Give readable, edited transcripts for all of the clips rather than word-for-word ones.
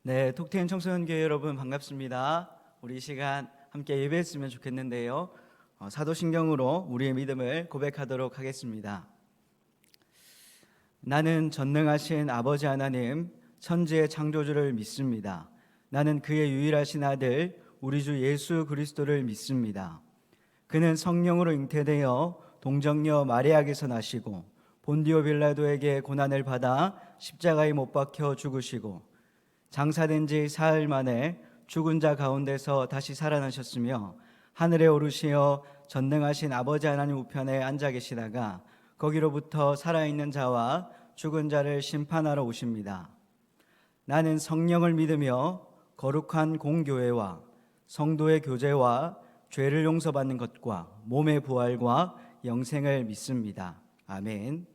네, 톡텐 청소년교회 여러분 반갑습니다. 우리 이 시간 함께 예배했으면 좋겠는데요. 사도신경으로 우리의 믿음을 고백하도록 하겠습니다. 나는 전능하신 아버지 하나님, 천지의 창조주를 믿습니다. 나는 그의 유일하신 아들, 우리 주 예수 그리스도를 믿습니다. 그는 성령으로 잉태되어 동정녀 마리아에게서 나시고 본디오 빌라도에게 고난을 받아 십자가에 못 박혀 죽으시고 장사된 지 사흘 만에 죽은 자 가운데서 다시 살아나셨으며 하늘에 오르시어 전능하신 아버지 하나님 우편에 앉아 계시다가 거기로부터 살아있는 자와 죽은 자를 심판하러 오십니다. 나는 성령을 믿으며 거룩한 공교회와 성도의 교제와 죄를 용서받는 것과 몸의 부활과 영생을 믿습니다. 아멘.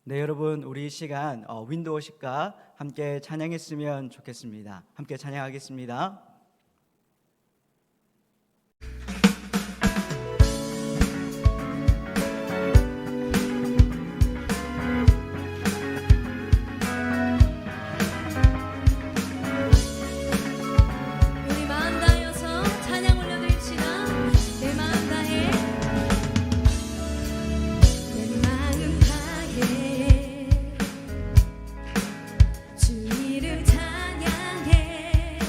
네, 여러분, 우리 이 시간 윈도우십과 함께 찬양했으면 좋겠습니다. 함께 찬양하겠습니다. 우리 마음 다하여서 찬양 올려드립시다. 내 마음 다해, 내 마음 다해 주 이름 찬양해.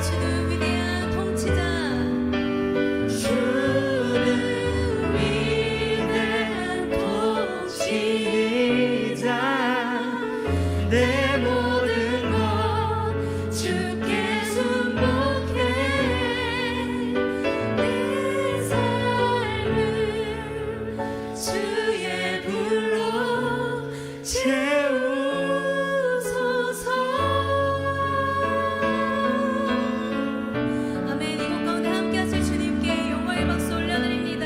주는 위대한 통치자 주는 위대한 통치자 내 모든 것 주께 순복해 내 삶을 주의 불로 채우소서. 아멘. 이곳 가운데 함께 하실 주님께 영광의 박수 올려드립니다.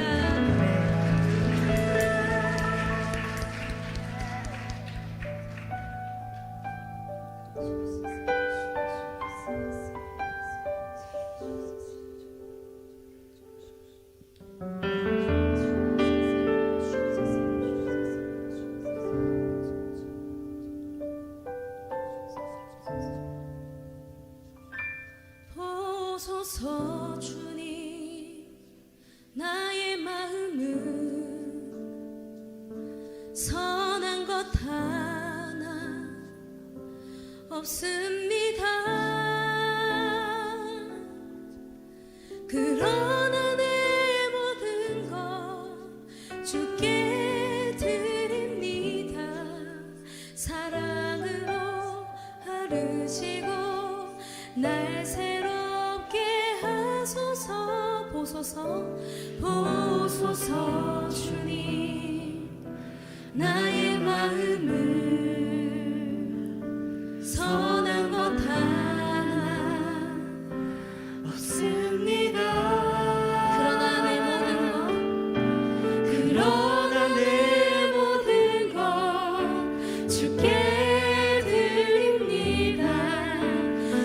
보소서 주님 나의 마음은 선한 것 하나 없습니다. 그러나 내 모든 것 주께 드립니다. 사랑으로 아르시고 날 새롭게 하소서. 보소서 주님 나의 마음을 선한 것 하나 없습니다. 그러나 내 모든 것 주께 드립니다.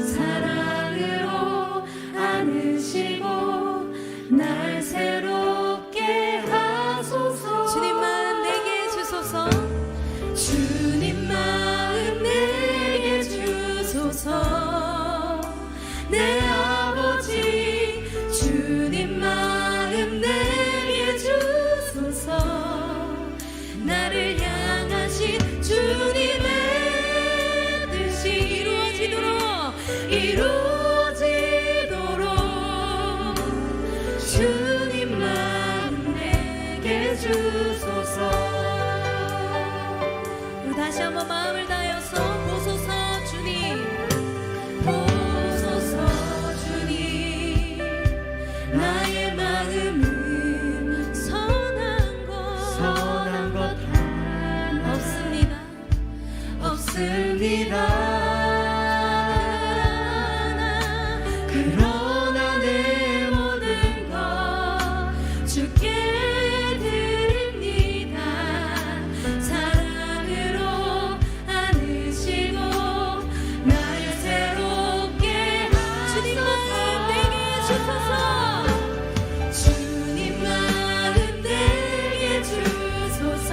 사랑으로 안으시고 날 새롭게 하소서. 주님 마음 내게 주소서. 주님 마음 내게 주소서. 내 아버지 주님 마음 내게 주소서. 나를 향하신 주님의 뜻이 이루어지도록 주님 마음 내게 주소서. 우리 다시 한번 마음을 다하여서 보소서 주님, 보소서 주님 나의 마음은 선한 것 하나 없습니다. 그러나 내 모든 것 주께 드립니다. 사랑으로 안으시고 날 새롭게 주님 마음 내게 주소서. 주님 마음 내게 주소서.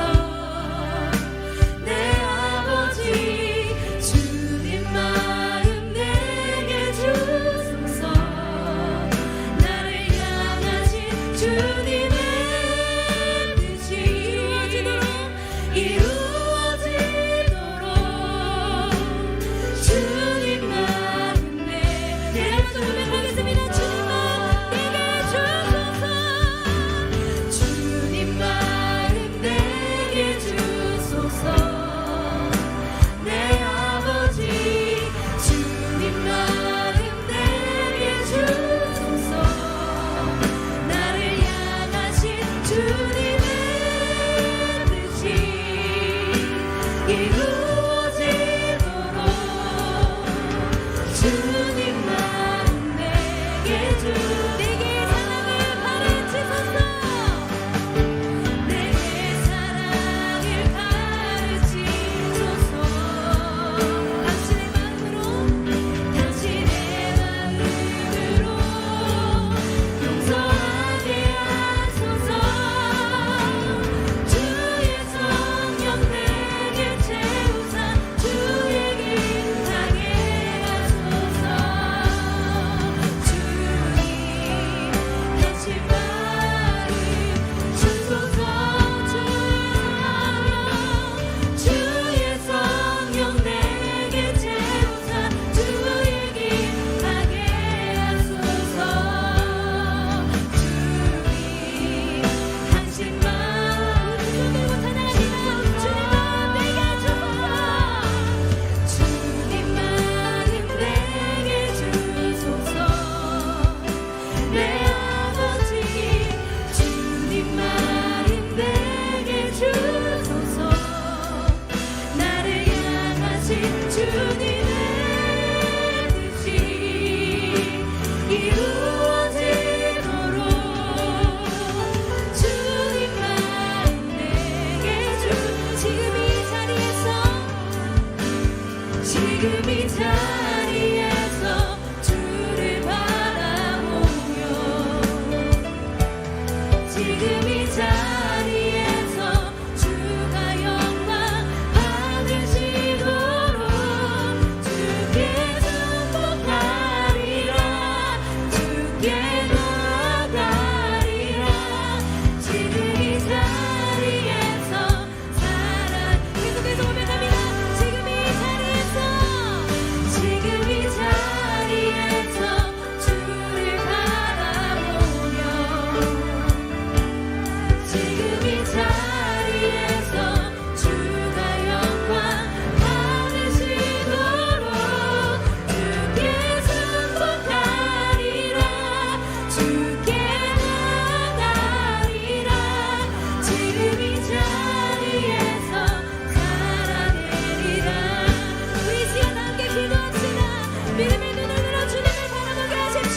내 아버지 주님 마음 내게 주소서. 나를 향하신 주님의 뜻이 이루어지도록 주님 마음 내게 고백하겠습니다. 주님 마음 내게 주소서. 주님 마음 내게 주소서. 내 아버지 주님 마음 내게 주소서. 나를 향하신 주님의 뜻이 이루어지도록 주님 마음 내게 내게 사랑을 가르치소서. 내게 사랑을 가르치소서. 당신의 마음으로 용서하게 하소서. 주의 성령 내게 채우사 주의 길 가게 하소서.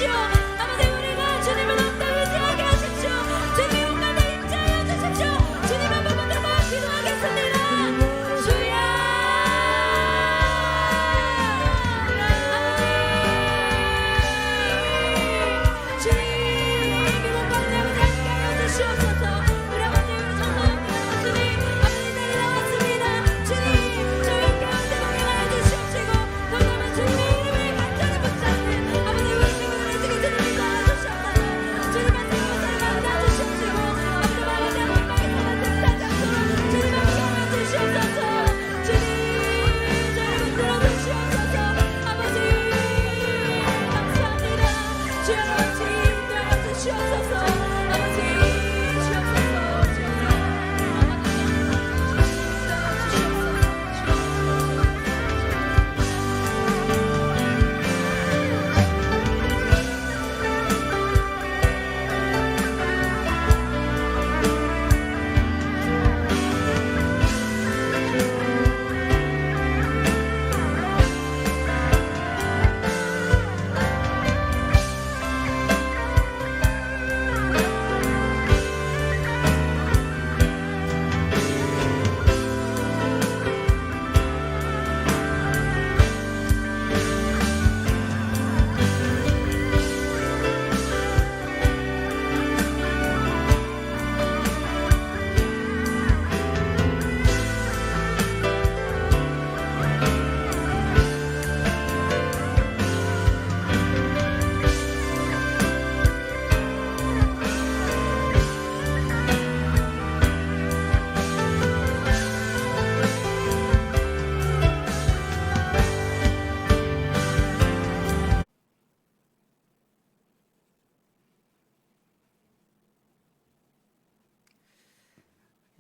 주십시오. 아버지 우리가 주님을 더욱더 의지하게 하십시오. 주님의 영광을 임재하여 주십시오. 주님 한 번만 더 기도하겠습니다. 주여 주님 우리 기도까지 아버지 함께하여 주시옵소서. 우리 아버지 우리 주님 아버지 내려왔습니다. 주님 저희 함께 가운데 동행하여 주시옵시고 더불어 주님의 이름을 간절히 붙잡는 아버지 우리 친구들의 지금 주님을 도와주시옵소서. 주님 말씀을 만나 주시옵시고 아버지 마음에 대한 말씀을 듣지 않도록 주님 함께하여 주시옵소서. 주님 저희 붙들어 주시옵소서. 아버지 감사합니다. 주여 아버지 인도하여 주시옵소서. 아버지 주옵소서.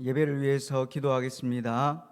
예배를 위해서 기도하겠습니다.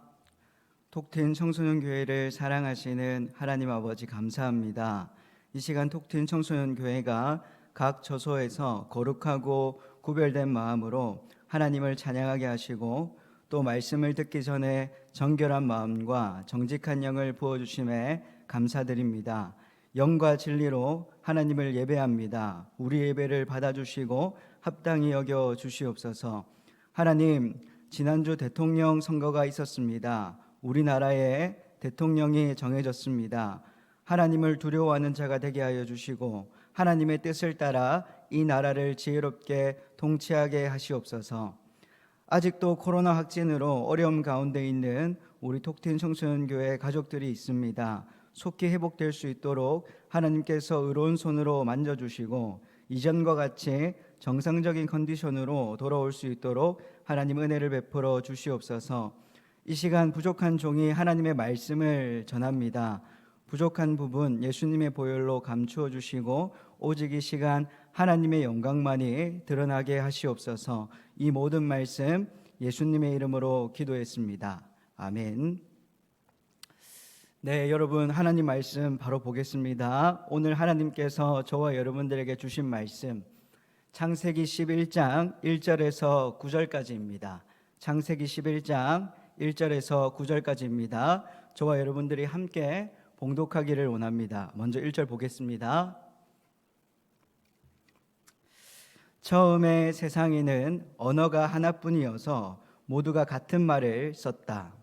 톡튼 청소년 교회를 사랑하시는 하나님 아버지 감사합니다. 이 시간 톡튼 청소년 교회가 각 처소에서 거룩하고 구별된 마음으로 하나님을 찬양하게 하시고 또 말씀을 듣기 전에 정결한 마음과 정직한 영을 부어주심에 감사드립니다. 영과 진리로 하나님을 예배합니다. 우리 예배를 받아주시고 합당히 여겨 주시옵소서. 하나님, 지난주 대통령 선거가 있었습니다. 우리나라의 대통령이 정해졌습니다. 하나님을 두려워하는 자가 되게 하여 주시고 하나님의 뜻을 따라 이 나라를 지혜롭게 통치하게 하시옵소서. 아직도 코로나 확진으로 어려움 가운데 있는 우리 톡튼 청소년 교회 가족들이 있습니다. 속히 회복될 수 있도록 하나님께서 의로운 손으로 만져주시고 이전과 같이 정상적인 컨디션으로 돌아올 수 있도록 하나님 은혜를 베풀어 주시옵소서. 이 시간 부족한 종이 하나님의 말씀을 전합니다. 부족한 부분 예수님의 보혈로 감추어 주시고 오직 이 시간 하나님의 영광만이 드러나게 하시옵소서. 이 모든 말씀 예수님의 이름으로 기도했습니다. 아멘. 네, 여러분 하나님 말씀 바로 보겠습니다. 오늘 하나님께서 저와 여러분들에게 주신 말씀 창세기 11장 1절에서 9절까지입니다. 창세기 11장 1절에서 9절까지입니다. 저와 여러분들이 함께 봉독하기를 원합니다. 먼저 1절 보겠습니다. 처음에 세상에는 언어가 하나뿐이어서 모두가 같은 말을 썼다.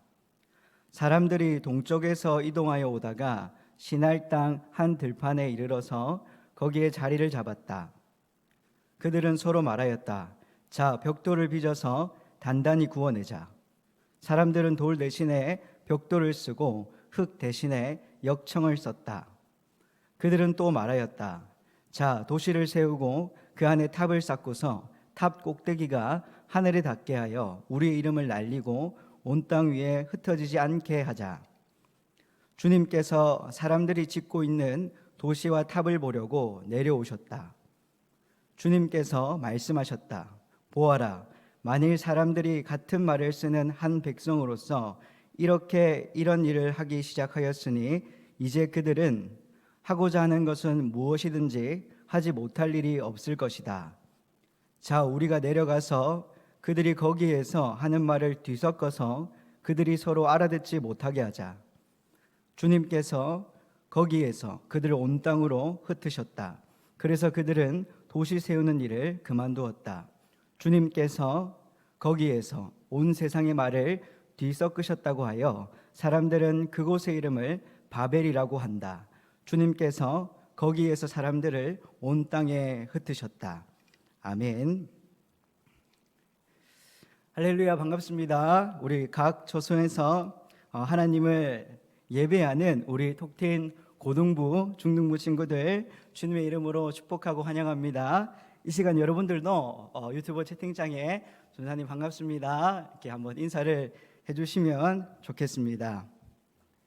사람들이 동쪽에서 이동하여 오다가 시날 땅 한 들판에 이르러서 거기에 자리를 잡았다. 그들은 서로 말하였다. 자, 벽돌을 빚어서 단단히 구워내자. 사람들은 돌 대신에 벽돌을 쓰고 흙 대신에 역청을 썼다. 그들은 또 말하였다. 자, 도시를 세우고 그 안에 탑을 쌓고서 탑 꼭대기가 하늘에 닿게 하여 우리의 이름을 날리고 온 땅 위에 흩어지지 않게 하자. 주님께서 사람들이 짓고 있는 도시와 탑을 보려고 내려오셨다. 주님께서 말씀하셨다. 보아라, 만일 사람들이 같은 말을 쓰는 한 백성으로서 이런 일을 하기 시작하였으니 이제 그들은 하고자 하는 것은 무엇이든지 하지 못할 일이 없을 것이다. 자, 우리가 내려가서 그들이 거기에서 하는 말을 뒤섞어서 그들이 서로 알아듣지 못하게 하자. 주님께서 거기에서 그들을 온 땅으로 흩으셨다. 그래서 그들은 도시 세우는 일을 그만두었다. 주님께서 거기에서 온 세상의 말을 뒤섞으셨다고 하여 사람들은 그곳의 이름을 바벨이라고 한다. 주님께서 거기에서 사람들을 온 땅에 흩으셨다. 아멘. 할렐루야, 반갑습니다. 우리 각 초소에서 하나님을 예배하는 우리 톡틴 고등부, 중등부 친구들 주님의 이름으로 축복하고 환영합니다. 이 시간 여러분들도 유튜브 채팅창에 전사님 반갑습니다 이렇게 한번 인사를 해주시면 좋겠습니다.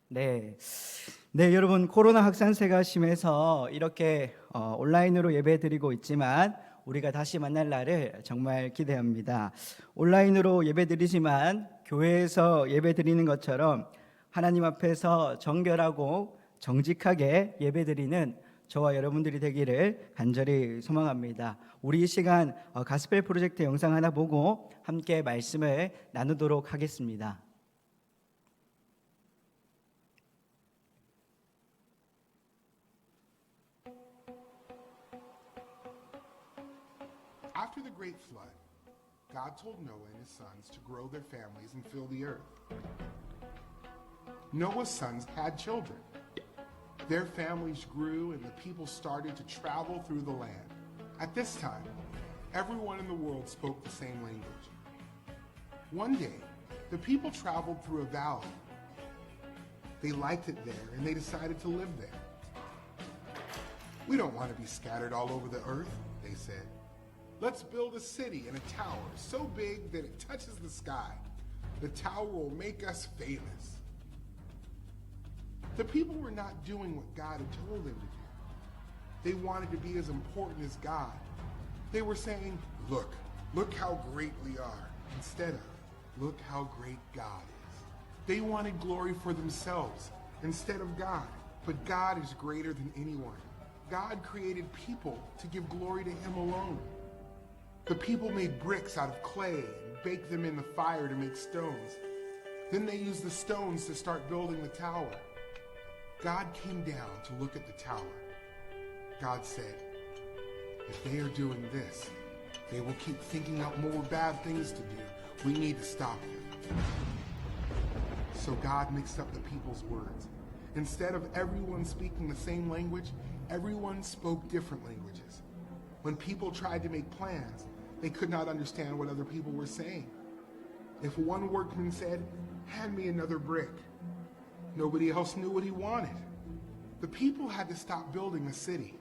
네, 여러분, 코로나 확산세가 심해서 이렇게 온라인으로 예배드리고 있지만 우리가 다시 만날 날을 정말 기대합니다. 온라인으로 예배드리지만 교회에서 예배드리는 것처럼 하나님 앞에서 정결하고 정직하게 예배드리는 저와 여러분들이 되기를 간절히 소망합니다. 우리 이 시간 가스펠 프로젝트 영상 하나 보고 함께 말씀을 나누도록 하겠습니다. After the great flood, God told Noah and his sons to grow their families and fill the earth. Noah's sons had children. Their families grew and the people started to travel through the land. At this time, everyone in the world spoke the same language. One day, the people traveled through a valley. They liked it there and they decided to live there. We don't want to be scattered all over the earth, they said. Let's build a city and a tower so big that it touches the sky. The tower will make us famous. The people were not doing what God had told them to do. They wanted to be as important as God. They were saying, look how great we are, instead of, look how great God is. They wanted glory for themselves instead of God. But God is greater than anyone. God created people to give glory to Him alone. The people made bricks out of clay and baked them in the fire to make stones. Then they used the stones to start building the tower. God came down to look at the tower. God said, if they are doing this, they will keep thinking up more bad things to do. We need to stop them. So God mixed up the people's words. Instead of everyone speaking the same language, everyone spoke different languages. When people tried to make plans, they could not understand what other people were saying. If one workman said, hand me another brick, nobody else knew what he wanted. The people had to stop building the city.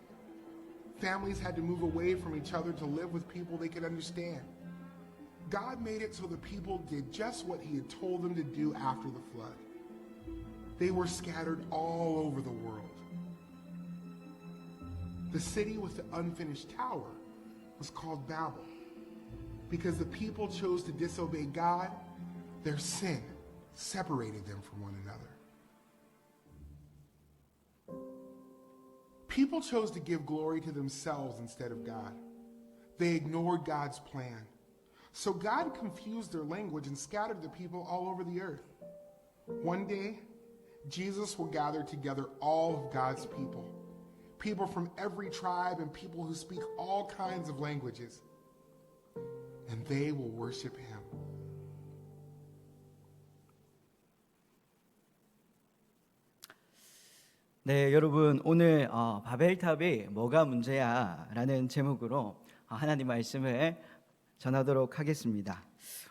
Families had to move away from each other to live with people they could understand. God made it so the people did just what He had told them to do after the flood. They were scattered all over the world. The city with the unfinished tower was called Babel. Because the people chose to disobey God, their sin separated them from one another. People chose to give glory to themselves instead of God. They ignored God's plan. So God confused their language and scattered the people all over the earth. One day, Jesus will gather together all of God's people. People from every tribe and people who speak all kinds of languages. And they will worship Him. 네, 여러분, 오늘 바벨탑이 뭐가 문제야? 라는 제목으로 하나님 말씀을 전하도록 하겠습니다.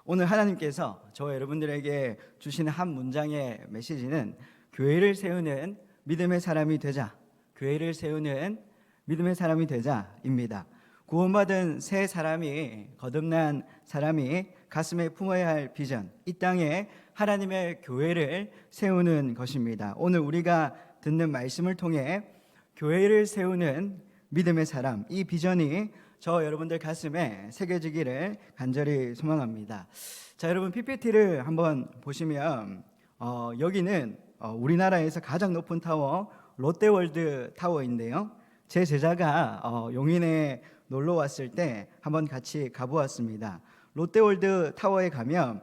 오늘 하나님께서 저와 여러분들에게 주시는 한 문장의 메시지는 교회를 세우는 믿음의 사람이 되자, 교회를 세우는 믿음의 사람이 되자입니다. 구원받은 새 사람이, 거듭난 사람이 가슴에 품어야 할 비전, 이 땅에 하나님의 교회를 세우는 것입니다. 오늘 우리가 듣는 말씀을 통해 교회를 세우는 믿음의 사람, 이 비전이 저 여러분들 가슴에 새겨지기를 간절히 소망합니다. 자, 여러분, PPT를 한번 보시면 여기는 우리나라에서 가장 높은 타워 롯데월드 타워인데요. 제 제자가 용인에 놀러 왔을 때 한번 같이 가보았습니다. 롯데월드 타워에 가면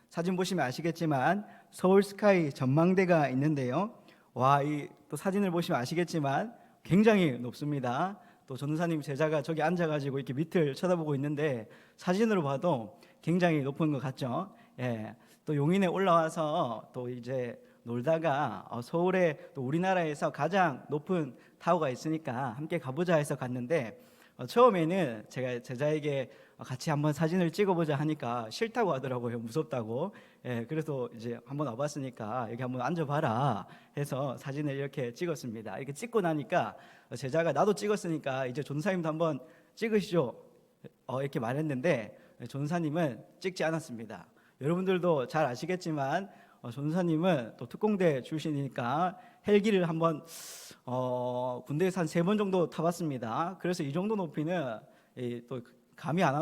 사진 보시면 아시겠지만 서울 스카이 전망대가 있는데요. 와, 이 또 사진을 보시면 아시겠지만 굉장히 높습니다. 또 전도사님 제자가 저기 앉아가지고 이렇게 밑을 쳐다보고 있는데 사진으로 봐도 굉장히 높은 것 같죠. 예, 또 용인에 올라와서 또 이제 놀다가 서울에 또 우리나라에서 가장 높은 타워가 있으니까 함께 가보자 해서 갔는데 처음에는 제가 제자에게 같이 한번 사진을 찍어보자 하니까 싫다고 하더라고요. 무섭다고. 예, 그래서 이제 한번 와봤으니까 여기 한번 앉아봐라 해서 사진을 이렇게 찍었습니다. 이렇게 찍고 나니까 제자가 나도 찍었으니까 이제 전사님도 한번 찍으시죠. 이렇게 말했는데 전사님은 찍지 않았습니다. 여러분들도 잘 아시겠지만 전사님은 또 특공대 출신이니까 헬기를 한번 군대에서 한 3번 정도 타봤습니다. 그래서 이 정도 높이는 또 감흥이 안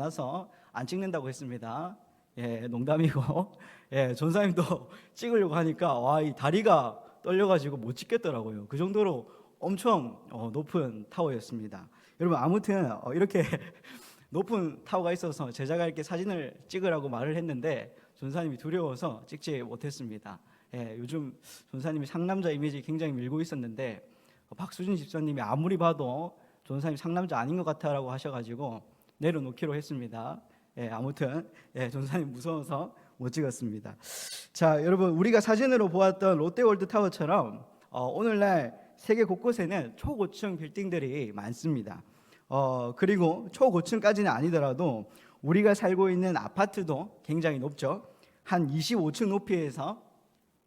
와서 안 찍는다고 했습니다. 예, 농담이고. 예, 전사님도 찍으려고 하니까 와, 이 다리가 떨려가지고 못 찍겠더라고요. 그 정도로 엄청 높은 타워였습니다. 여러분 아무튼 이렇게 높은 타워가 있어서 제자가 이렇게 사진을 찍으라고 말을 했는데 전사님이 두려워서 찍지 못했습니다. 예, 요즘 전사님이 상남자 이미지 굉장히 밀고 있었는데 박수진 집사님이 아무리 봐도 전사님 상남자 아닌 것 같아라고 하셔가지고 내려놓기로 했습니다. 예, 아무튼 전사님 무서워서 못 찍었습니다. 자, 여러분 우리가 사진으로 보았던 롯데월드 타워처럼 오늘날 세계 곳곳에는 초고층 빌딩들이 많습니다. 그리고 초고층까지는 아니더라도 우리가 살고 있는 아파트도 굉장히 높죠. 한 25층 높이에서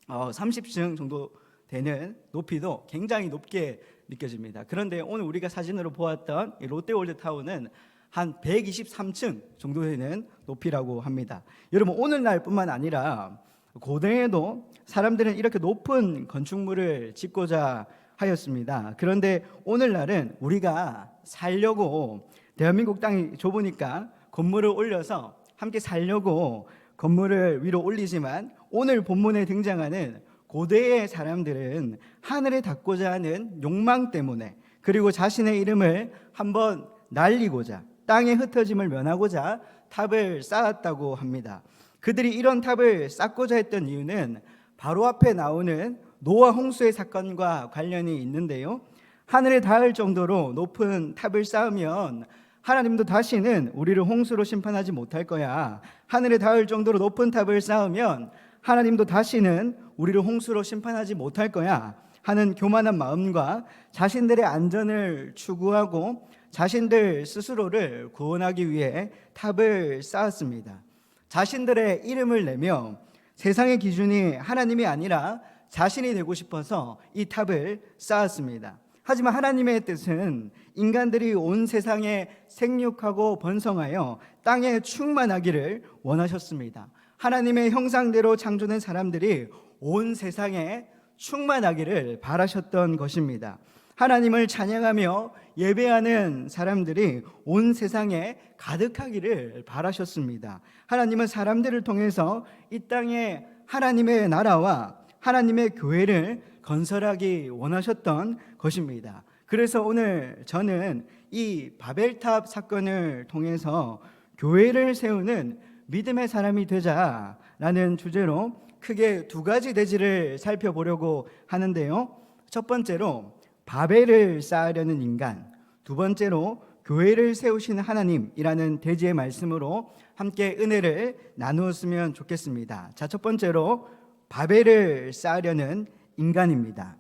30층 정도 되는 높이도 굉장히 높게 느껴집니다. 그런데 오늘 우리가 사진으로 보았던 이 롯데월드 타워는 한 123층 정도 되는 높이라고 합니다. 여러분 오늘날뿐만 아니라 고대에도 사람들은 이렇게 높은 건축물을 짓고자 하였습니다. 그런데 오늘날은 우리가 살려고 대한민국 땅이 좁으니까 건물을 올려서 함께 살려고 건물을 위로 올리지만 오늘 본문에 등장하는 고대의 사람들은 하늘에 닿고자 하는 욕망 때문에 그리고 자신의 이름을 한번 날리고자 땅의 흩어짐을 면하고자 탑을 쌓았다고 합니다. 그들이 이런 탑을 쌓고자 했던 이유는 바로 앞에 나오는 노아 홍수의 사건과 관련이 있는데요. 하늘에 닿을 정도로 높은 탑을 쌓으면 하나님도 다시는 우리를 홍수로 심판하지 못할 거야. 하늘에 닿을 정도로 높은 탑을 쌓으면 하나님도 다시는 우리를 홍수로 심판하지 못할 거야 하는 교만한 마음과 자신들의 안전을 추구하고 자신들 스스로를 구원하기 위해 탑을 쌓았습니다. 자신들의 이름을 내며 세상의 기준이 하나님이 아니라 자신이 되고 싶어서 이 탑을 쌓았습니다. 하지만 하나님의 뜻은 인간들이 온 세상에 생육하고 번성하여 땅에 충만하기를 원하셨습니다. 하나님의 형상대로 창조된 사람들이 온 세상에 충만하기를 바라셨던 것입니다. 하나님을 찬양하며 예배하는 사람들이 온 세상에 가득하기를 바라셨습니다. 하나님은 사람들을 통해서 이 땅에 하나님의 나라와 하나님의 교회를 건설하기 원하셨던 것입니다. 그래서 오늘 저는 이 바벨탑 사건을 통해서 교회를 세우는 믿음의 사람이 되자라는 주제로 크게 2가지 대지를 살펴보려고 하는데요. 첫 번째로 바벨을 쌓으려는 인간, 2번째로 교회를 세우시는 하나님이라는 대지의 말씀으로 함께 은혜를 나누었으면 좋겠습니다. 자, 첫 번째로 바벨을 쌓으려는 인간입니다.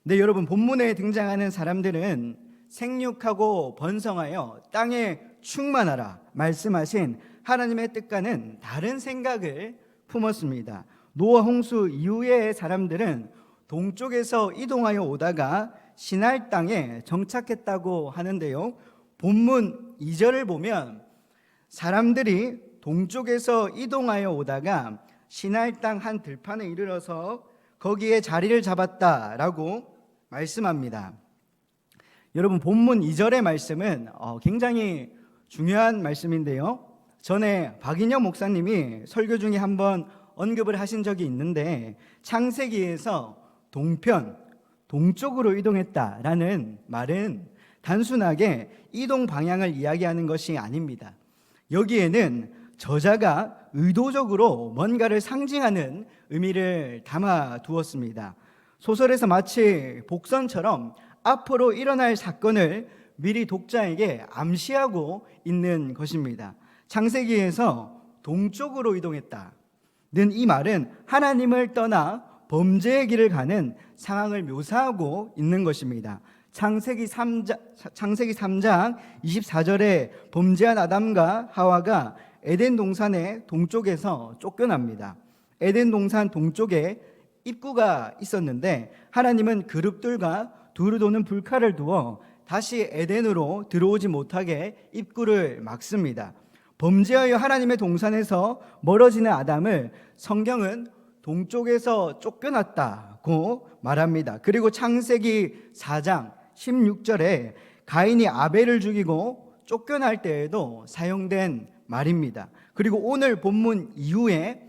네, 여러분 본문에 등장하는 사람들은 생육하고 번성하여 땅에 충만하라 말씀하신 하나님의 뜻과는 다른 생각을 품었습니다. 노아 홍수 이후의 사람들은 동쪽에서 이동하여 오다가 시날 땅에 정착했다고 하는데요. 본문 2절을 보면 사람들이 동쪽에서 이동하여 오다가 시날 땅 한 들판에 이르러서 거기에 자리를 잡았다라고 말씀합니다. 여러분 본문 2절의 말씀은 굉장히 중요한 말씀인데요. 전에 박인영 목사님이 설교 중에 한번 언급을 하신 적이 있는데 창세기에서 동쪽으로 이동했다라는 말은 단순하게 이동 방향을 이야기하는 것이 아닙니다. 여기에는 저자가 의도적으로 뭔가를 상징하는 의미를 담아 두었습니다. 소설에서 마치 복선처럼 앞으로 일어날 사건을 미리 독자에게 암시하고 있는 것입니다. 창세기에서 동쪽으로 이동했다는 이 말은 하나님을 떠나 범죄의 길을 가는 상황을 묘사하고 있는 것입니다. 창세기 3장 24절에 범죄한 아담과 하와가 에덴 동산의 동쪽에서 쫓겨납니다. 에덴 동산 동쪽에 입구가 있었는데 하나님은 그룹들과 두루 도는 불칼을 두어 다시 에덴으로 들어오지 못하게 입구를 막습니다. 범죄하여 하나님의 동산에서 멀어지는 아담을 성경은 동쪽에서 쫓겨났다고 말합니다. 그리고 창세기 4장 16절에 가인이 아벨을 죽이고 쫓겨날 때에도 사용된 말입니다. 그리고 오늘 본문 이후에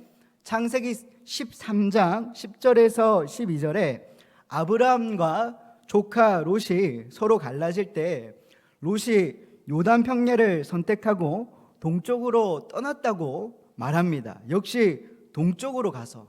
창세기 13장 10절에서 12절에 아브라함과 조카 롯이 서로 갈라질 때 롯이 요단 평야를 선택하고 동쪽으로 떠났다고 말합니다. 역시 동쪽으로 가서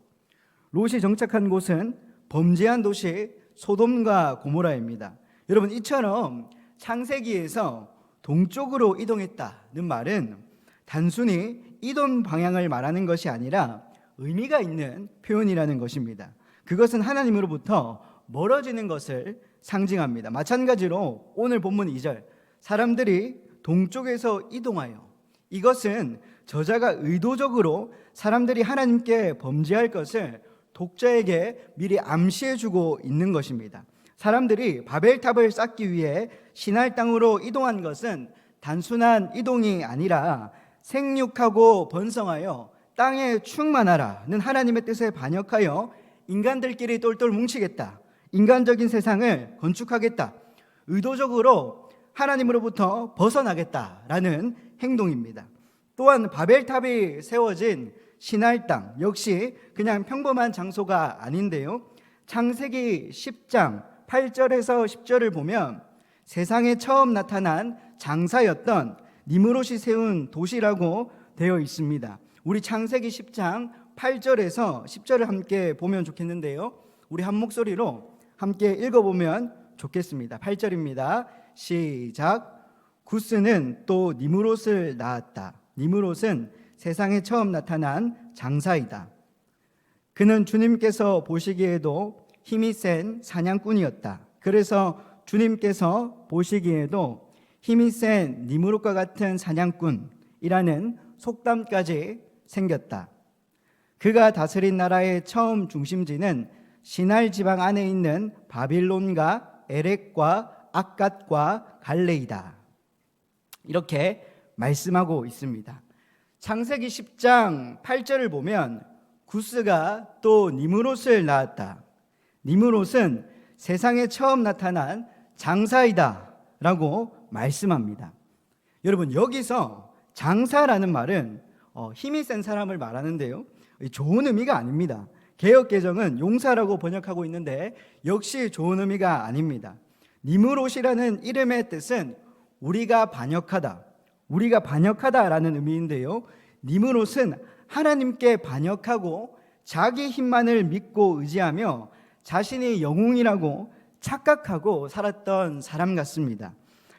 롯이 정착한 곳은 범죄한 도시 소돔과 고모라입니다. 여러분, 이처럼 창세기에서 동쪽으로 이동했다는 말은 단순히 이동 방향을 말하는 것이 아니라 의미가 있는 표현이라는 것입니다. 그것은 하나님으로부터 멀어지는 것을 상징합니다. 마찬가지로 오늘 본문 2절, 사람들이 동쪽에서 이동하여, 이것은 저자가 의도적으로 사람들이 하나님께 범죄할 것을 독자에게 미리 암시해주고 있는 것입니다. 사람들이 바벨탑을 쌓기 위해 시날 땅으로 이동한 것은 단순한 이동이 아니라 생육하고 번성하여 땅에 충만하라는 하나님의 뜻에 반역하여 인간들끼리 똘똘 뭉치겠다, 인간적인 세상을 건축하겠다, 의도적으로 하나님으로부터 벗어나겠다라는 행동입니다. 또한 바벨탑이 세워진 시날 땅 역시 그냥 평범한 장소가 아닌데요, 창세기 10장 8절에서 10절을 보면 세상에 처음 나타난 장사였던 니므롯이 세운 도시라고 되어 있습니다. 우리 창세기 10장 8절에서 10절을 함께 보면 좋겠는데요, 우리 한 목소리로 함께 읽어보면 좋겠습니다. 8절입니다. 시작. 구스는 또 니므롯을 낳았다. 니므롯은 세상에 처음 나타난 장사이다. 그는 주님께서 보시기에도 힘이 센 사냥꾼이었다. 그래서 주님께서 보시기에도 힘이 센 니므롯과 같은 사냥꾼이라는 속담까지 생겼다. 그가 다스린 나라의 처음 중심지는 시날 지방 안에 있는 바빌론과 에렉과 악갓과 갈레이다. 이렇게 말씀하고 있습니다. 창세기 10장 8절을 보면 구스가 또 니므롯을 낳았다. 니므롯은 세상에 처음 나타난 장사이다 라고 말씀합니다. 여러분, 여기서 장사라는 말은 힘이 센 사람을 말하는데요, 좋은 의미가 아닙니다. 개역개정은 용사라고 번역하고 있는데 역시 좋은 의미가 아닙니다. 니므롯이라는 이름의 뜻은 우리가 반역하다, 우리가 반역하다라는 의미인데요, 니므롯은 하나님께 반역하고 자기 힘만을 믿고 의지하며 자신이 영웅이라고 착각하고 살았던 사람 같습니다.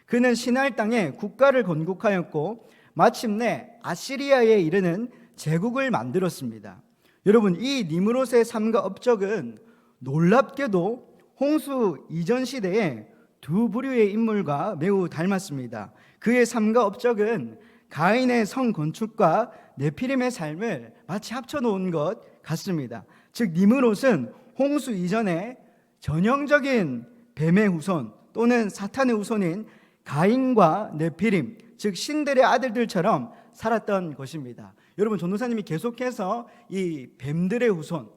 그는 시날 땅에 국가를 건국하였고 마침내 아시리아에 이르는 제국을 만들었습니다. 여러분, 이 니므롯의 삶과 업적은 놀랍게도 홍수 이전 시대에 두 부류의 인물과 매우 닮았습니다. 그의 삶과 업적은 가인의 성 건축과 네피림의 삶을 마치 합쳐놓은 것 같습니다. 즉, 니므롯은 홍수 이전에 전형적인 뱀의 후손 또는 사탄의 후손인 가인과 네피림, 즉 신들의 아들들처럼 살았던 것입니다. 여러분, 전도사님이 계속해서 이 뱀들의 후손,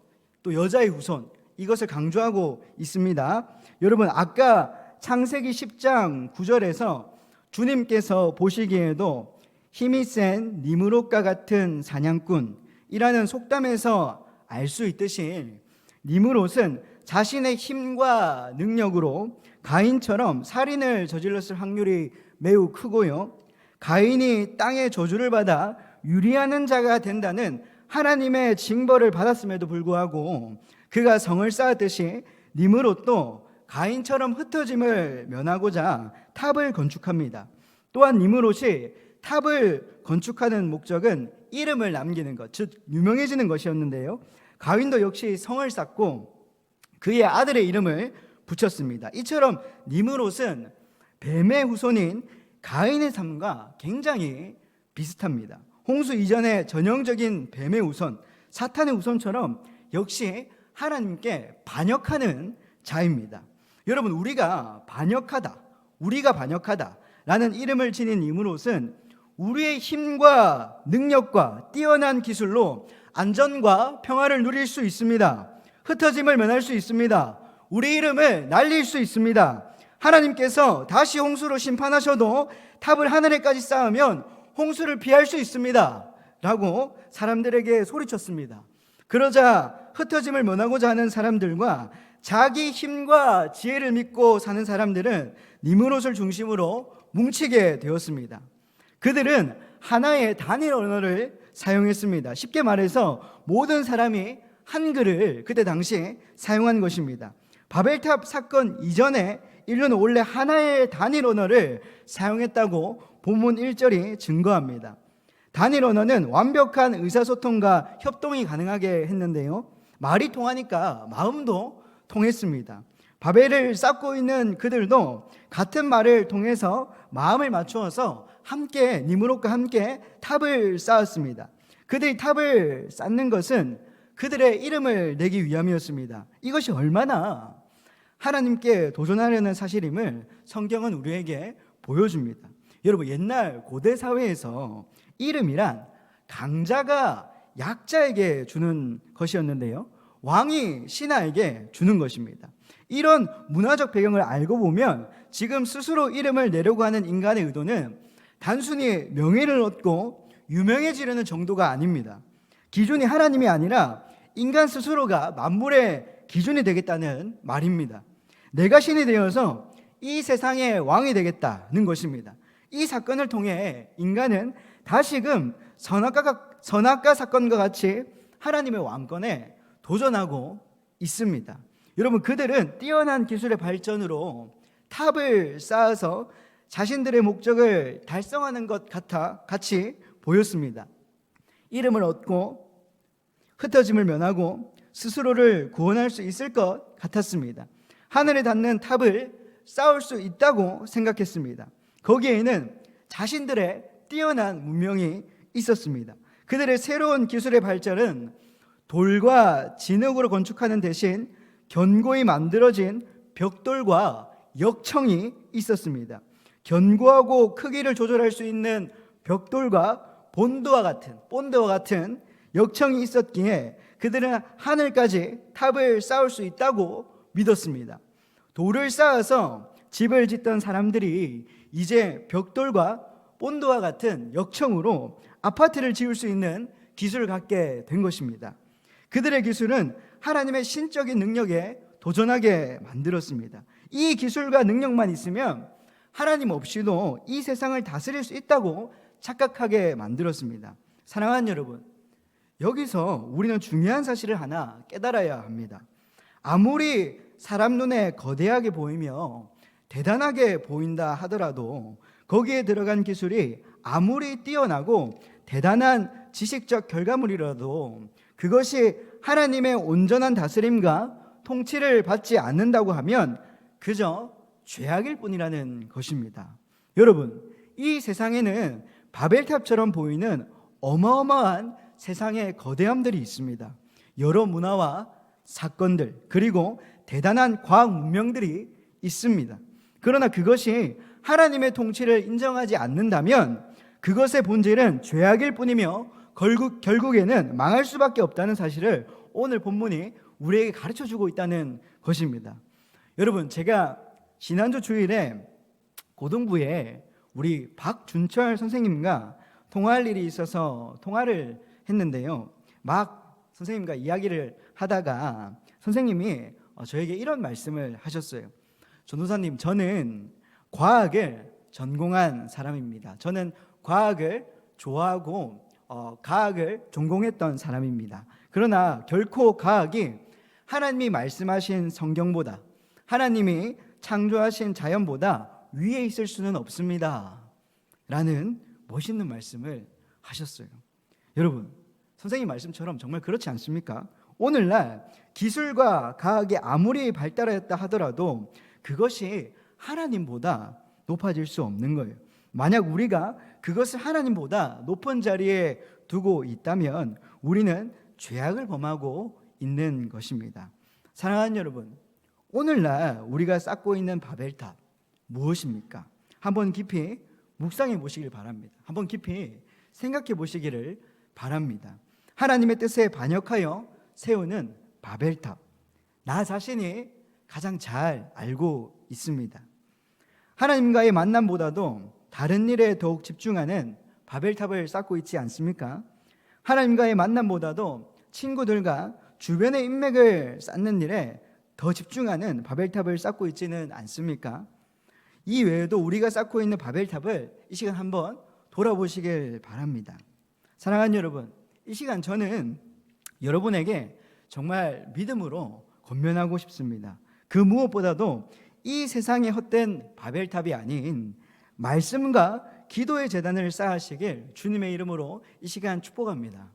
또 여자의 후손, 이것을 강조하고 있습니다. 여러분, 아까 창세기 10장 9절에서 주님께서 보시기에도 힘이 센 니므롯과 같은 사냥꾼이라는 속담에서 알 수 있듯이 니므롯은 자신의 힘과 능력으로 가인처럼 살인을 저질렀을 확률이 매우 크고요, 가인이 땅의 저주를 받아 유리하는 자가 된다는 하나님의 징벌을 받았음에도 불구하고 그가 성을 쌓았듯이 니므롯도 가인처럼 흩어짐을 면하고자 탑을 건축합니다. 또한 니므롯이 탑을 건축하는 목적은 이름을 남기는 것, 즉 유명해지는 것이었는데요. 가인도 역시 성을 쌓고 그의 아들의 이름을 붙였습니다. 이처럼 니므롯은 뱀의 후손인 가인의 삶과 굉장히 비슷합니다. 홍수 이전의 전형적인 뱀의 후손, 사탄의 후손처럼 역시 하나님께 반역하는 자입니다. 여러분, 우리가 반역하다라는 이름을 지닌 니므롯은 우리의 힘과 능력과 뛰어난 기술로 안전과 평화를 누릴 수 있습니다. 흩어짐을 면할 수 있습니다. 우리 이름을 날릴 수 있습니다. 하나님께서 다시 홍수로 심판하셔도 탑을 하늘에까지 쌓으면 홍수를 피할 수 있습니다 라고 사람들에게 소리쳤습니다. 그러자 흩어짐을 면하고자 하는 사람들과 자기 힘과 지혜를 믿고 사는 사람들은 니므롯을 중심으로 뭉치게 되었습니다. 그들은 하나의 단일 언어를 사용했습니다. 쉽게 말해서 모든 사람이 한글을 그때 당시 사용한 것입니다. 바벨탑 사건 이전에 인류는 원래 하나의 단일 언어를 사용했다고 본문 1절이 증거합니다. 단일 언어는 완벽한 의사소통과 협동이 가능하게 했는데요, 말이 통하니까 마음도 통했습니다. 바벨을 쌓고 있는 그들도 같은 말을 통해서 마음을 맞추어서 함께 니므롯과 함께 탑을 쌓았습니다. 그들이 탑을 쌓는 것은 그들의 이름을 내기 위함이었습니다. 이것이 얼마나 하나님께 도전하려는 사실임을 성경은 우리에게 보여줍니다. 여러분, 옛날 고대 사회에서 이름이란 강자가 약자에게 주는 것이었는데요, 왕이 신하에게 주는 것입니다. 이런 문화적 배경을 알고 보면 지금 스스로 이름을 내려고 하는 인간의 의도는 단순히 명예를 얻고 유명해지려는 정도가 아닙니다. 기준이 하나님이 아니라 인간 스스로가 만물의 기준이 되겠다는 말입니다. 내가 신이 되어서 이 세상의 왕이 되겠다는 것입니다. 이 사건을 통해 인간은 다시금 선악과 사건과 같이 하나님의 왕권에 도전하고 있습니다. 여러분, 그들은 뛰어난 기술의 발전으로 탑을 쌓아서 자신들의 목적을 달성하는 것 같이 보였습니다. 이름을 얻고 흩어짐을 면하고 스스로를 구원할 수 있을 것 같았습니다. 하늘에 닿는 탑을 쌓을 수 있다고 생각했습니다. 거기에는 자신들의 뛰어난 문명이 있었습니다. 그들의 새로운 기술의 발전은 돌과 진흙으로 건축하는 대신 견고히 만들어진 벽돌과 역청이 있었습니다. 견고하고 크기를 조절할 수 있는 벽돌과 본드와 같은 역청이 있었기에 그들은 하늘까지 탑을 쌓을 수 있다고 믿었습니다. 돌을 쌓아서 집을 짓던 사람들이 이제 벽돌과 본드와 같은 역청으로 아파트를 지을 수 있는 기술을 갖게 된 것입니다. 그들의 기술은 하나님의 신적인 능력에 도전하게 만들었습니다. 이 기술과 능력만 있으면 하나님 없이도 이 세상을 다스릴 수 있다고 착각하게 만들었습니다. 사랑하는 여러분, 여기서 우리는 중요한 사실을 하나 깨달아야 합니다. 아무리 사람 눈에 거대하게 보이며 대단하게 보인다 하더라도 거기에 들어간 기술이 아무리 뛰어나고 대단한 지식적 결과물이라도 그것이 하나님의 온전한 다스림과 통치를 받지 않는다고 하면 그저 죄악일 뿐이라는 것입니다. 여러분, 이 세상에는 바벨탑처럼 보이는 어마어마한 세상의 거대함들이 있습니다. 여러 문화와 사건들, 그리고 대단한 과학 문명들이 있습니다. 그러나 그것이 하나님의 통치를 인정하지 않는다면 그것의 본질은 죄악일 뿐이며 결국에는 망할 수밖에 없다는 사실을 오늘 본문이 우리에게 가르쳐주고 있다는 것입니다. 여러분, 제가 지난주 주일에 고등부에 우리 박준철 선생님과 통화할 일이 있어서 통화를 했는데요, 막 선생님과 이야기를 하다가 선생님이 저에게 이런 말씀을 하셨어요. 전도사님, 저는 과학을 전공한 사람입니다. 저는 과학을 좋아하고 과학을 전공했던 사람입니다. 그러나 결코 과학이 하나님이 말씀하신 성경보다, 하나님이 창조하신 자연보다 위에 있을 수는 없습니다 라는 멋있는 말씀을 하셨어요. 여러분, 선생님 말씀처럼 정말 그렇지 않습니까? 오늘날 기술과 과학이 아무리 발달했다 하더라도 그것이 하나님보다 높아질 수 없는 거예요. 만약 우리가 그것을 하나님보다 높은 자리에 두고 있다면 우리는 죄악을 범하고 있는 것입니다. 사랑하는 여러분, 오늘날 우리가 쌓고 있는 바벨탑 무엇입니까? 한번 깊이 묵상해 보시길 바랍니다. 한번 깊이 생각해 보시기를 바랍니다. 하나님의 뜻에 반역하여 세우는 바벨탑, 나 자신이 가장 잘 알고 있습니다. 하나님과의 만남보다도 다른 일에 더욱 집중하는 바벨탑을 쌓고 있지 않습니까? 하나님과의 만남보다도 친구들과 주변의 인맥을 쌓는 일에 더 집중하는 바벨탑을 쌓고 있지는 않습니까? 이 외에도 우리가 쌓고 있는 바벨탑을 이 시간 한번 돌아보시길 바랍니다. 사랑하는 여러분, 이 시간 저는 여러분에게 정말 믿음으로 권면하고 싶습니다. 그 무엇보다도 이 세상의 헛된 바벨탑이 아닌 말씀과 기도의 재단을 쌓으시길 주님의 이름으로 이 시간 축복합니다.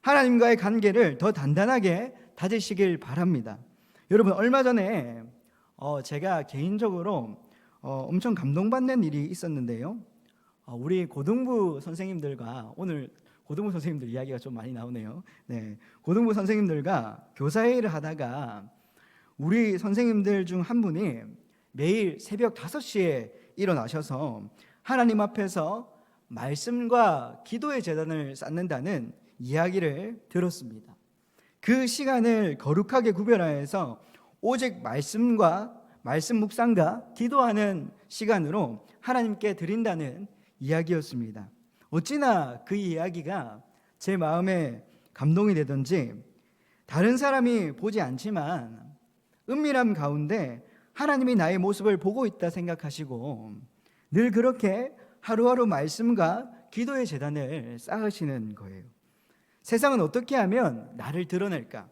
하나님과의 관계를 더 단단하게 다지시길 바랍니다. 여러분, 얼마 전에 제가 개인적으로 엄청 감동받는 일이 있었는데요. 우리 고등부 선생님들과, 오늘 고등부 선생님들 이야기가 좀 많이 나오네요. 네, 고등부 선생님들과 교사회의를 하다가 우리 선생님들 중 한 분이 매일 새벽 5시에 일어나셔서 하나님 앞에서 말씀과 기도의 재단을 쌓는다는 이야기를 들었습니다. 그 시간을 거룩하게 구별하여서 오직 말씀과 말씀 묵상과 기도하는 시간으로 하나님께 드린다는 이야기였습니다. 어찌나 그 이야기가 제 마음에 감동이 되던지, 다른 사람이 보지 않지만 은밀함 가운데 하나님이 나의 모습을 보고 있다 생각하시고 늘 그렇게 하루하루 말씀과 기도의 재단을 쌓으시는 거예요. 세상은 어떻게 하면 나를 드러낼까?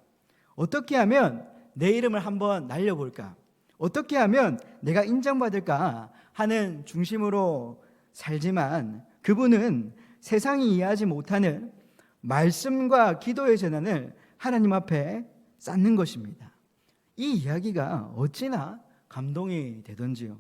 어떻게 하면 내 이름을 한번 날려볼까? 어떻게 하면 내가 인정받을까 하는 중심으로 살지만 그분은 세상이 이해하지 못하는 말씀과 기도의 재단을 하나님 앞에 쌓는 것입니다. 이 이야기가 어찌나 감동이 되던지요.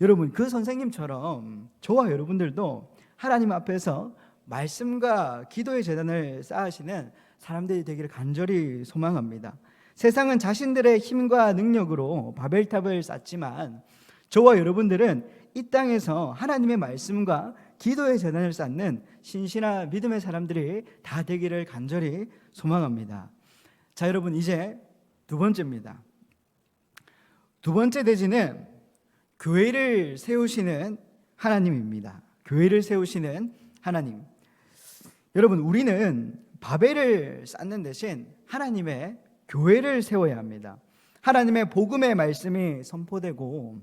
여러분, 그 선생님처럼 저와 여러분들도 하나님 앞에서 말씀과 기도의 재단을 쌓으시는 사람들이 되기를 간절히 소망합니다. 세상은 자신들의 힘과 능력으로 바벨탑을 쌓지만 저와 여러분들은 이 땅에서 하나님의 말씀과 기도의 재단을 쌓는 신실한 믿음의 사람들이 다 되기를 간절히 소망합니다. 자, 여러분, 이제 두 번째입니다. 두 번째 대지는 교회를 세우시는 하나님입니다. 교회를 세우시는 하나님. 여러분, 우리는 바벨을 쌓는 대신 하나님의 교회를 세워야 합니다. 하나님의 복음의 말씀이 선포되고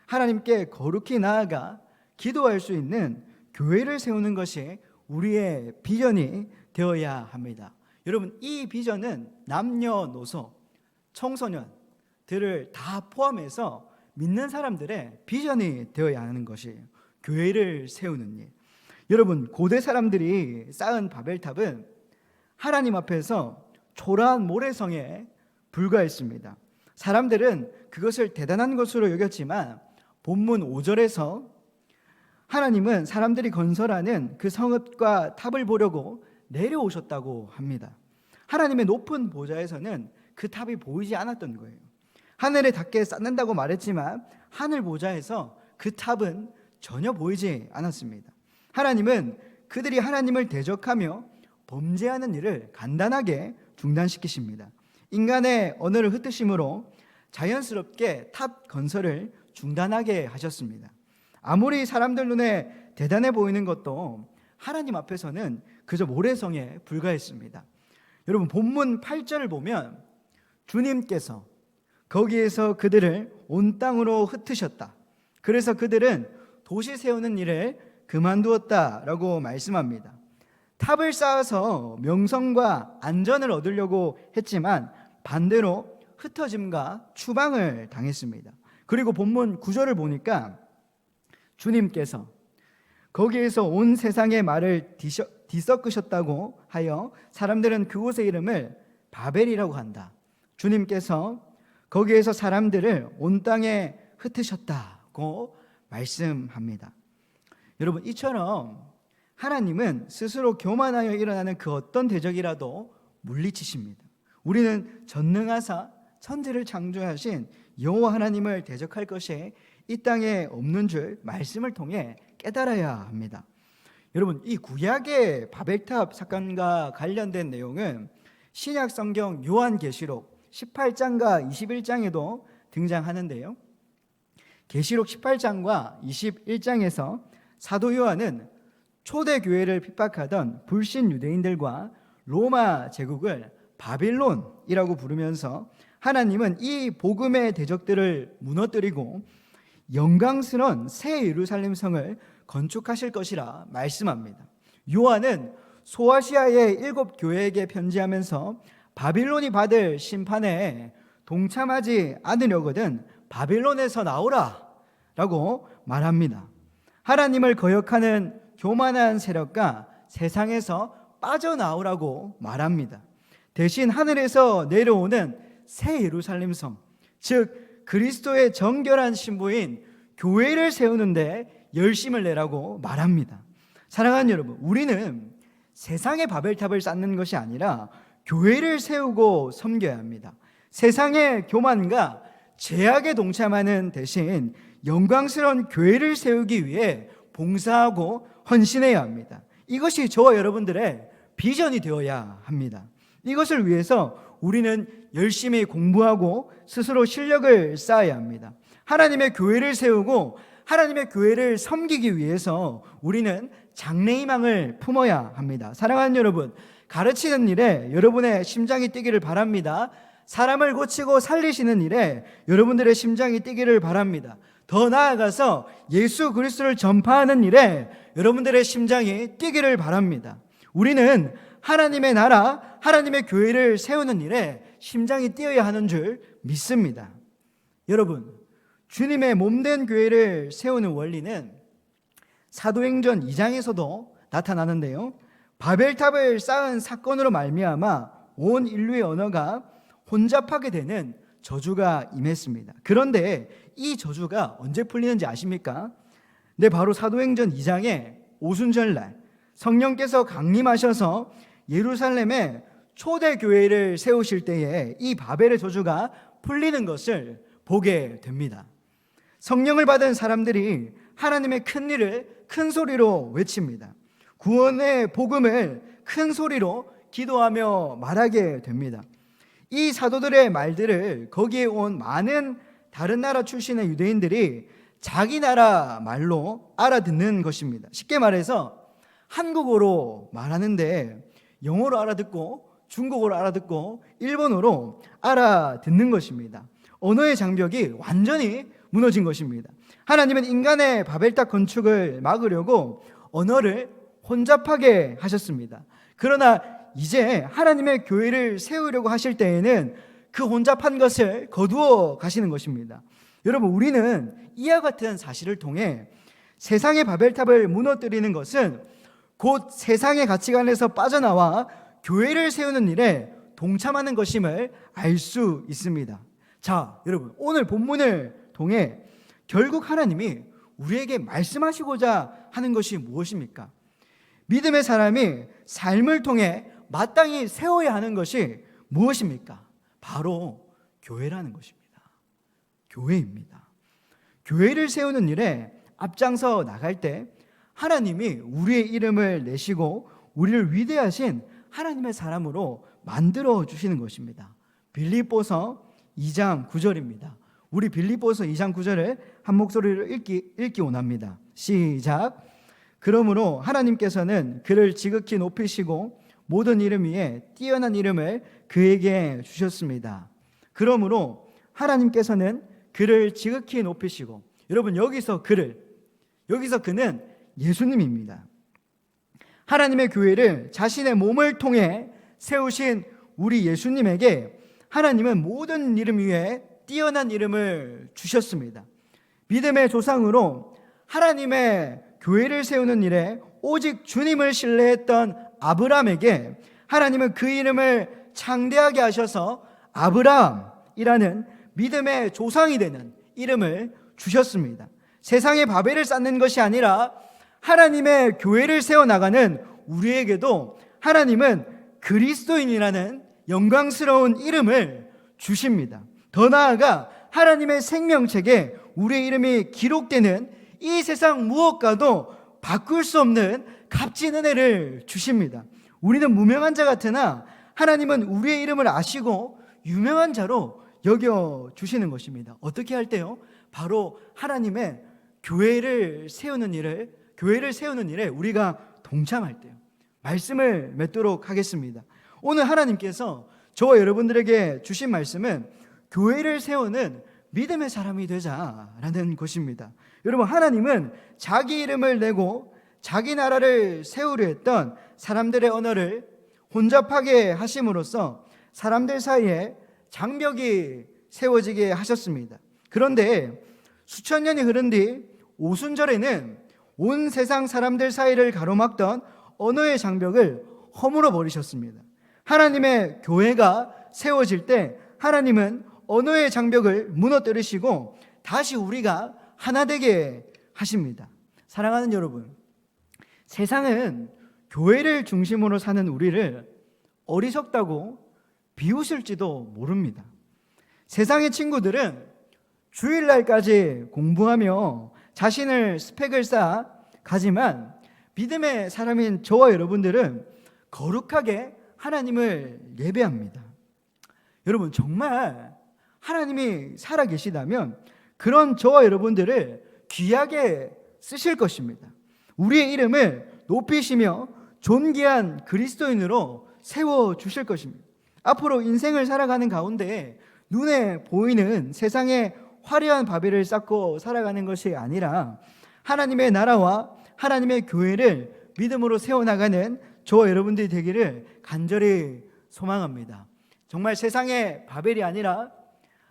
하나님께 거룩히 나아가 기도할 수 있는 교회를 세우는 것이 우리의 비전이 되어야 합니다. 여러분, 이 비전은 남녀노소, 청소년들을 다 포함해서 믿는 사람들의 비전이 되어야 하는 것이에요. 교회를 세우는 일. 여러분, 고대 사람들이 쌓은 바벨탑은 하나님 앞에서 초라한 모래성에 불과했습니다. 사람들은 그것을 대단한 것으로 여겼지만 본문 5절에서 하나님은 사람들이 건설하는 그 성읍과 탑을 보려고 내려오셨다고 합니다. 하나님의 높은 보좌에서는 그 탑이 보이지 않았던 거예요. 하늘에 닿게 쌓는다고 말했지만 하늘 보좌에서 그 탑은 전혀 보이지 않았습니다. 하나님은 그들이 하나님을 대적하며 범죄하는 일을 간단하게 중단시키십니다. 인간의 언어를 흩으심으로 자연스럽게 탑 건설을 중단하게 하셨습니다. 아무리 사람들 눈에 대단해 보이는 것도 하나님 앞에서는 그저 모래성에 불과했습니다. 여러분, 본문 8절을 보면 주님께서 거기에서 그들을 온 땅으로 흩으셨다. 그래서 그들은 도시 세우는 일을 그만두었다라고 말씀합니다. 탑을 쌓아서 명성과 안전을 얻으려고 했지만 반대로 흩어짐과 추방을 당했습니다. 그리고 본문 9절을 보니까 주님께서 거기에서 온 세상의 말을 뒤섞으셨다고 하여 사람들은 그곳의 이름을 바벨이라고 한다. 주님께서 거기에서 사람들을 온 땅에 흩으셨다고 말씀합니다. 여러분, 이처럼 하나님은 스스로 교만하여 일어나는 그 어떤 대적이라도 물리치십니다. 우리는 전능하사 천지를 창조하신 여호와 하나님을 대적할 것이 이 땅에 없는 줄 말씀을 통해 깨달아야 합니다. 여러분, 이 구약의 바벨탑 사건과 관련된 내용은 신약 성경 요한계시록 18장과 21장에도 등장하는데요. 계시록 18장과 21장에서 사도 요한은 초대 교회를 핍박하던 불신 유대인들과 로마 제국을 바빌론이라고 부르면서 하나님은 이 복음의 대적들을 무너뜨리고 영광스러운 새 예루살렘 성을 건축하실 것이라 말씀합니다. 요한은 소아시아의 7 교회에게 편지하면서 바빌론이 받을 심판에 동참하지 않으려거든 바빌론에서 나오라 라고 말합니다. 하나님을 거역하는 교만한 세력과 세상에서 빠져나오라고 말합니다. 대신 하늘에서 내려오는 새 예루살렘 성, 즉 그리스도의 정결한 신부인 교회를 세우는데 열심을 내라고 말합니다. 사랑하는 여러분, 우리는 세상의 바벨탑을 쌓는 것이 아니라 교회를 세우고 섬겨야 합니다. 세상의 교만과 죄악에 동참하는 대신 영광스러운 교회를 세우기 위해 봉사하고 헌신해야 합니다. 이것이 저와 여러분들의 비전이 되어야 합니다. 이것을 위해서 우리는 열심히 공부하고 스스로 실력을 쌓아야 합니다. 하나님의 교회를 세우고 하나님의 교회를 섬기기 위해서 우리는 장래희망을 품어야 합니다. 사랑하는 여러분, 가르치는 일에 여러분의 심장이 뛰기를 바랍니다. 사람을 고치고 살리시는 일에 여러분들의 심장이 뛰기를 바랍니다. 더 나아가서 예수 그리스도를 전파하는 일에 여러분들의 심장이 뛰기를 바랍니다. 우리는 하나님의 나라, 하나님의 교회를 세우는 일에 심장이 뛰어야 하는 줄 믿습니다. 여러분, 주님의 몸된 교회를 세우는 원리는 사도행전 2장에서도 나타나는데요. 바벨탑을 쌓은 사건으로 말미암아 온 인류의 언어가 혼잡하게 되는 저주가 임했습니다. 그런데 이 저주가 언제 풀리는지 아십니까? 네, 바로 사도행전 2장의 오순절날 성령께서 강림하셔서 예루살렘에 초대 교회를 세우실 때에 이 바벨의 저주가 풀리는 것을 보게 됩니다. 성령을 받은 사람들이 하나님의 큰 일을 큰 소리로 외칩니다. 구원의 복음을 큰 소리로 기도하며 말하게 됩니다. 이 사도들의 말들을 거기에 온 많은 다른 나라 출신의 유대인들이 자기 나라 말로 알아듣는 것입니다. 쉽게 말해서 한국어로 말하는데 영어로 알아듣고 중국어로 알아듣고 일본어로 알아듣는 것입니다. 언어의 장벽이 완전히 무너진 것입니다. 하나님은 인간의 바벨탑 건축을 막으려고 언어를 혼잡하게 하셨습니다. 그러나 이제 하나님의 교회를 세우려고 하실 때에는 그 혼잡한 것을 거두어 가시는 것입니다. 여러분, 우리는 이와 같은 사실을 통해 세상의 바벨탑을 무너뜨리는 것은 곧 세상의 가치관에서 빠져나와 교회를 세우는 일에 동참하는 것임을 알 수 있습니다. 자, 여러분, 오늘 본문을 통해 결국 하나님이 우리에게 말씀하시고자 하는 것이 무엇입니까? 믿음의 사람이 삶을 통해 마땅히 세워야 하는 것이 무엇입니까? 바로 교회라는 것입니다. 교회입니다. 교회를 세우는 일에 앞장서 나갈 때 하나님이 우리의 이름을 내시고 우리를 위대하신 하나님의 사람으로 만들어 주시는 것입니다. 빌립보서 2장 9절입니다. 우리 빌립보서 2장 9절을 한 목소리로 읽기 원합니다. 시작. 그러므로 하나님께서는 그를 지극히 높이시고 모든 이름 위에 뛰어난 이름을 그에게 주셨습니다. 그러므로 하나님께서는 그를 지극히 높이시고, 여러분, 여기서 그는 예수님입니다. 하나님의 교회를 자신의 몸을 통해 세우신 우리 예수님에게 하나님은 모든 이름 위에 뛰어난 이름을 주셨습니다. 믿음의 조상으로 하나님의 교회를 세우는 일에 오직 주님을 신뢰했던 아브라함에게 하나님은 그 이름을 창대하게 하셔서 아브라함이라는 믿음의 조상이 되는 이름을 주셨습니다. 세상의 바벨을 쌓는 것이 아니라 하나님의 교회를 세워나가는 우리에게도 하나님은 그리스도인이라는 영광스러운 이름을 주십니다. 더 나아가 하나님의 생명책에 우리의 이름이 기록되는 이 세상 무엇과도 바꿀 수 없는 값진 은혜를 주십니다. 우리는 무명한 자 같으나 하나님은 우리의 이름을 아시고 유명한 자로 여겨주시는 것입니다. 어떻게 할 때요? 바로 하나님의 교회를 세우는 일에 우리가 동참할 때요. 말씀을 맺도록 하겠습니다. 오늘 하나님께서 저와 여러분들에게 주신 말씀은 교회를 세우는 믿음의 사람이 되자라는 것입니다. 여러분, 하나님은 자기 이름을 내고 자기 나라를 세우려 했던 사람들의 언어를 혼잡하게 하심으로써 사람들 사이에 장벽이 세워지게 하셨습니다. 그런데 수천 년이 흐른 뒤 오순절에는 온 세상 사람들 사이를 가로막던 언어의 장벽을 허물어 버리셨습니다. 하나님의 교회가 세워질 때 하나님은 언어의 장벽을 무너뜨리시고 다시 우리가 하나 되게 하십니다. 사랑하는 여러분, 세상은 교회를 중심으로 사는 우리를 어리석다고 비웃을지도 모릅니다. 세상의 친구들은 주일날까지 공부하며 자신을 스펙을 쌓아 가지만 믿음의 사람인 저와 여러분들은 거룩하게 하나님을 예배합니다. 여러분, 정말 하나님이 살아계시다면 그런 저와 여러분들을 귀하게 쓰실 것입니다. 우리의 이름을 높이시며 존귀한 그리스도인으로 세워주실 것입니다. 앞으로 인생을 살아가는 가운데 눈에 보이는 세상의 화려한 바벨을 쌓고 살아가는 것이 아니라 하나님의 나라와 하나님의 교회를 믿음으로 세워나가는 저와 여러분들이 되기를 간절히 소망합니다. 정말 세상의 바벨이 아니라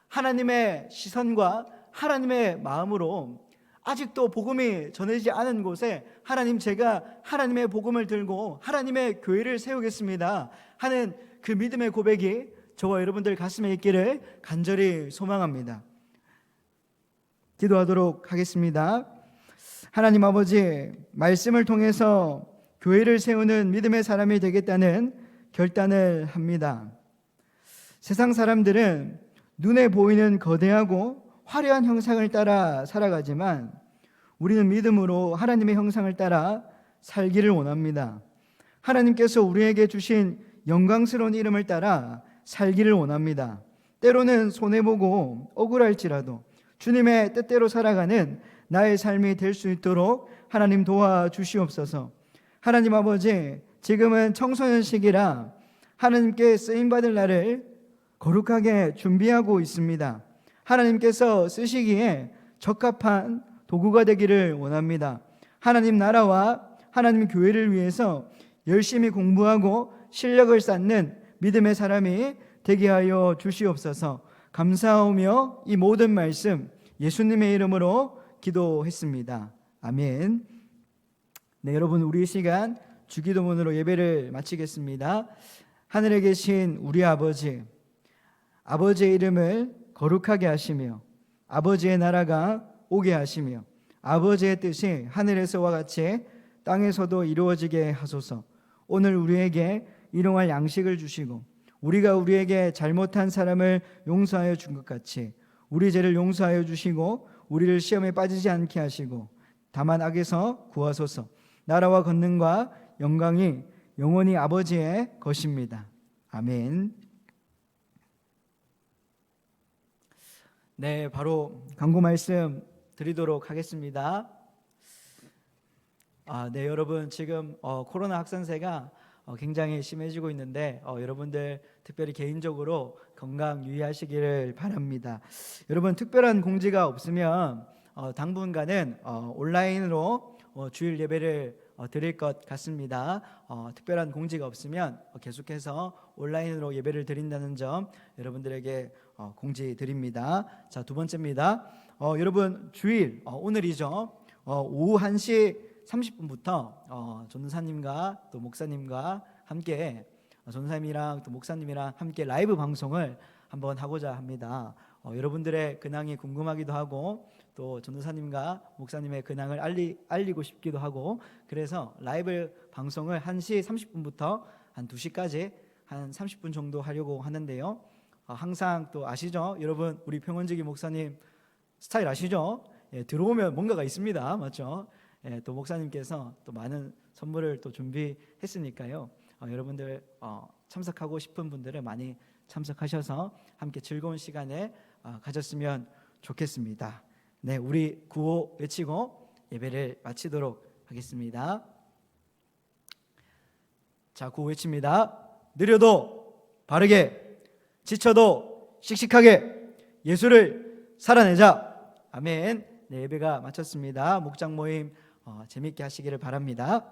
하나님의 시선과 하나님의 마음으로 아직도 복음이 전해지지 않은 곳에 하나님, 제가 하나님의 복음을 들고 하나님의 교회를 세우겠습니다 하는 그 믿음의 고백이 저와 여러분들 가슴에 있기를 간절히 소망합니다. 기도하도록 하겠습니다. 하나님 아버지, 말씀을 통해서 교회를 세우는 믿음의 사람이 되겠다는 결단을 합니다. 세상 사람들은 눈에 보이는 거대하고 화려한 형상을 따라 살아가지만 우리는 믿음으로 하나님의 형상을 따라 살기를 원합니다. 하나님께서 우리에게 주신 영광스러운 이름을 따라 살기를 원합니다. 때로는 손해보고 억울할지라도 주님의 뜻대로 살아가는 나의 삶이 될 수 있도록 하나님 도와주시옵소서. 하나님 아버지, 지금은 청소년 시기라 하나님께 쓰임받을 날을 거룩하게 준비하고 있습니다. 하나님께서 쓰시기에 적합한 도구가 되기를 원합니다. 하나님 나라와 하나님 교회를 위해서 열심히 공부하고 실력을 쌓는 믿음의 사람이 되게 하여 주시옵소서. 감사하며 이 모든 말씀 예수님의 이름으로 기도했습니다. 아멘. 네, 여러분, 우리 시간 주기도문으로 예배를 마치겠습니다. 하늘에 계신 우리 아버지, 아버지의 이름을 거룩하게 하시며 아버지의 나라가 오게 하시며 아버지의 뜻이 하늘에서와 같이 땅에서도 이루어지게 하소서. 오늘 우리에게 일용할 양식을 주시고 우리가 우리에게 잘못한 사람을 용서하여 준 것 같이 우리 죄를 용서하여 주시고 우리를 시험에 빠지지 않게 하시고 다만 악에서 구하소서. 나라와 권능과 영광이 영원히 아버지의 것입니다. 아멘. 네, 바로 광고 말씀 드리도록 하겠습니다. 네, 여러분, 지금 코로나 확산세가 굉장히 심해지고 있는데 여러분들 특별히 개인적으로 건강 유의하시기를 바랍니다. 여러분, 특별한 공지가 없으면 당분간은 온라인으로 주일 예배를 드릴 것 같습니다. 특별한 공지가 없으면 계속해서 온라인으로 예배를 드린다는 점 여러분들에게 공지 드립니다. 자, 두 번째입니다. 여러분 주일 오늘이죠. 오후 1시 30분부터 전도사님과 또 목사님과 함께 전도사님이랑 또 목사님이랑 함께 라이브 방송을 한번 하고자 합니다. 여러분들의 근황이 궁금하기도 하고 또 전도사님과 목사님의 근황을 알리고 싶기도 하고 그래서 라이브 방송을 1시 30분부터 한 2시까지 한 30분 정도 하려고 하는데요. 항상 또 아시죠? 여러분 우리 평원지기 목사님 스타일 아시죠? 예, 들어오면 뭔가가 있습니다. 맞죠? 예, 또 목사님께서 또 많은 선물을 또 준비했으니까요. 여러분들 참석하고 싶은 분들은 많이 참석하셔서 함께 즐거운 시간을 가졌으면 좋겠습니다. 네, 우리 구호 외치고 예배를 마치도록 하겠습니다. 자, 구호 외칩니다. 느려도 바르게, 지쳐도 씩씩하게 예수를 살아내자. 아멘. 네, 예배가 마쳤습니다. 목장 모임 재밌게 하시기를 바랍니다.